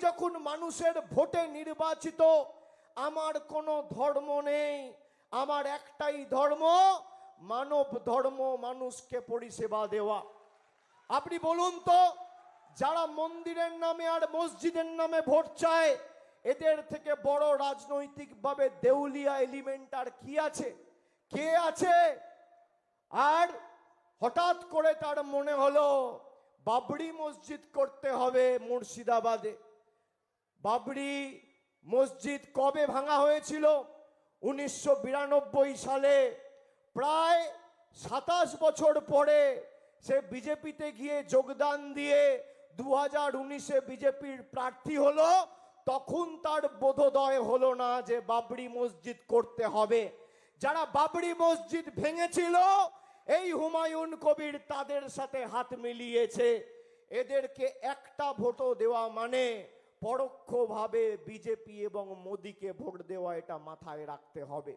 যখন মানুষের ভোটে নির্বাচিত, আমার কোনো ধর্ম নেই, আমার একটাই ধর্ম, মানব ধর্ম, মানুষকে পরিষেবা দেওয়া। আপনি বলুন তো, যারা মন্দিরের নামে আর মসজিদের নামে ভোট চায়, এদের থেকে বড় রাজনৈতিকভাবে দেউলিয়া এলিমেন্ট আর কি আছে? কে আছে? আর হঠাৎ করে তার মনে হলো বাবরি মসজিদ করতে হবে মুর্শিদাবাদে। বাবরি মসজিদ কবে ভাঙা হয়েছিল? 1992 সালে। প্রায় 27 বছর পরে সে বিজেপিতে গিয়ে যোগদান দিয়ে 2019-এ বিজেপির প্রার্থী হলো। তখন তার বোধোদয় হলো না যে বাবরি মসজিদ করতে হবে। যারা বাবরি মসজিদ ভেঙেছিল, এই হুমায়ুন কবির তাদের সাথে হাত মিলিয়েছে। এদেরকে একটা ভোটও দেওয়া মানে পরোক্ষভাবে বিজেপি এবং মোদিকে ভোট দেওয়া, এটা মাথায় রাখতে হবে।